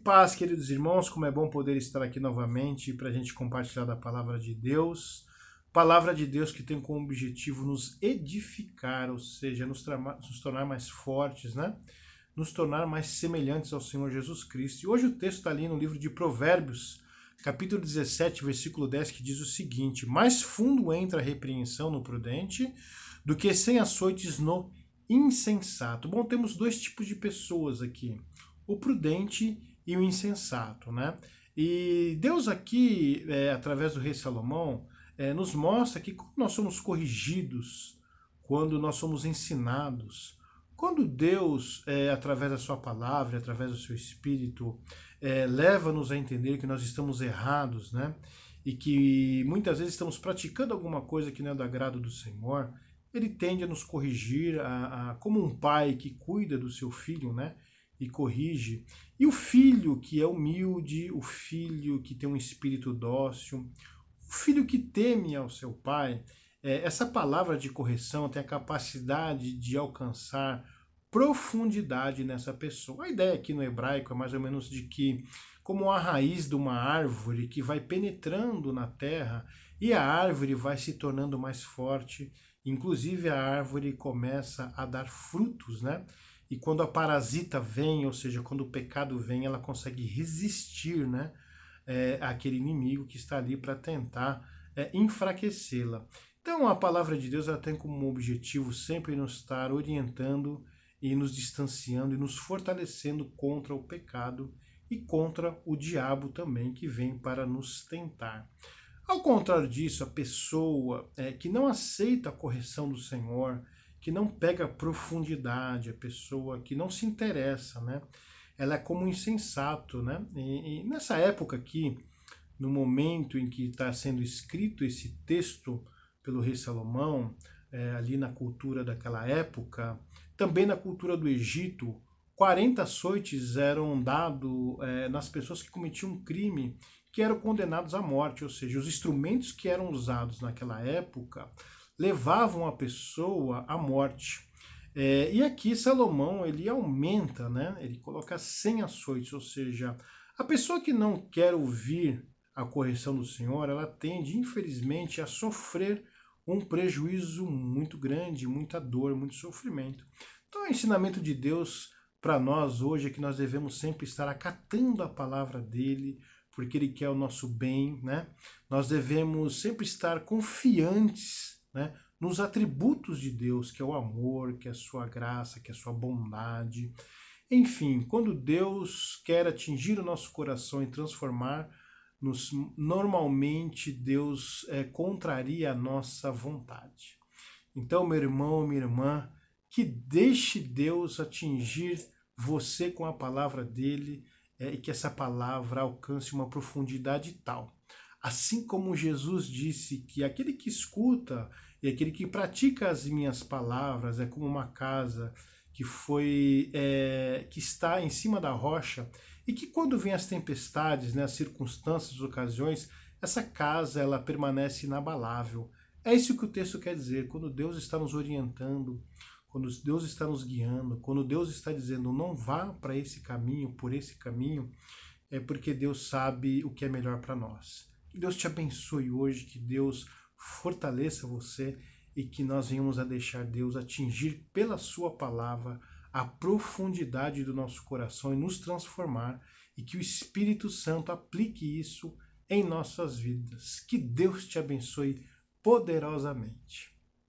paz, queridos irmãos, como é bom poder estar aqui novamente para a gente compartilhar da palavra de Deus. Palavra de Deus que tem como objetivo nos edificar, ou seja, nos tornar mais fortes, né? Nos tornar mais semelhantes ao Senhor Jesus Cristo. E hoje o texto está ali no livro de Provérbios, capítulo 17, versículo 10, que diz o seguinte: mais fundo entra a repreensão no prudente do que 100 açoites no insensato. Bom, temos dois tipos de pessoas aqui: o prudente e o insensato, né? E Deus aqui, através do rei Salomão, nos mostra que quando nós somos corrigidos, quando nós somos ensinados, quando Deus, através da sua palavra, através do seu Espírito, leva-nos a entender que nós estamos errados, né? E que muitas vezes estamos praticando alguma coisa que não é do agrado do Senhor, Ele tende a nos corrigir, como um pai que cuida do seu filho, né? E corrige. E o filho que é humilde, o filho que tem um espírito dócil, o filho que teme ao seu pai, essa palavra de correção tem a capacidade de alcançar profundidade nessa pessoa. A ideia aqui no hebraico é mais ou menos de que, como a raiz de uma árvore que vai penetrando na terra e a árvore vai se tornando mais forte, inclusive a árvore começa a dar frutos, né? E quando a parasita vem, ou seja, quando o pecado vem, ela consegue resistir, né, àquele inimigo que está ali para tentar enfraquecê-la. Então a palavra de Deus ela tem como objetivo sempre nos estar orientando e nos distanciando e nos fortalecendo contra o pecado e contra o diabo também que vem para nos tentar. Ao contrário disso, a pessoa que não aceita a correção do Senhor, que não pega profundidade, a pessoa que não se interessa, né? Ela é como um insensato, né? E nessa época aqui, no momento em que está sendo escrito esse texto pelo rei Salomão, ali na cultura daquela época, também na cultura do Egito, 40 açoites eram dados nas pessoas que cometiam um crime, que eram condenados à morte, ou seja, os instrumentos que eram usados naquela época levavam a pessoa à morte. E aqui Salomão ele aumenta, né? Ele coloca 100 açoites, ou seja, a pessoa que não quer ouvir a correção do Senhor, ela tende, infelizmente, a sofrer um prejuízo muito grande, muita dor, muito sofrimento. Então, o ensinamento de Deus para nós hoje é que nós devemos sempre estar acatando a palavra dele, porque ele quer o nosso bem, né? Nós devemos sempre estar confiantes, né, nos atributos de Deus, que é o amor, que é a sua graça, que é a sua bondade. Enfim, quando Deus quer atingir o nosso coração e transformar-nos, normalmente Deus contraria a nossa vontade. Então, meu irmão, minha irmã, que deixe Deus atingir você com a palavra dele e que essa palavra alcance uma profundidade tal. Assim como Jesus disse que aquele que escuta e aquele que pratica as minhas palavras é como uma casa que está em cima da rocha e que quando vem as tempestades, né, as circunstâncias, as ocasiões, essa casa ela permanece inabalável. É isso que o texto quer dizer. Quando Deus está nos orientando, quando Deus está nos guiando, quando Deus está dizendo não vá para esse caminho, por esse caminho, é porque Deus sabe o que é melhor para nós. Que Deus te abençoe hoje, que Deus fortaleça você e que nós venhamos a deixar Deus atingir pela sua palavra a profundidade do nosso coração e nos transformar e que o Espírito Santo aplique isso em nossas vidas. Que Deus te abençoe poderosamente.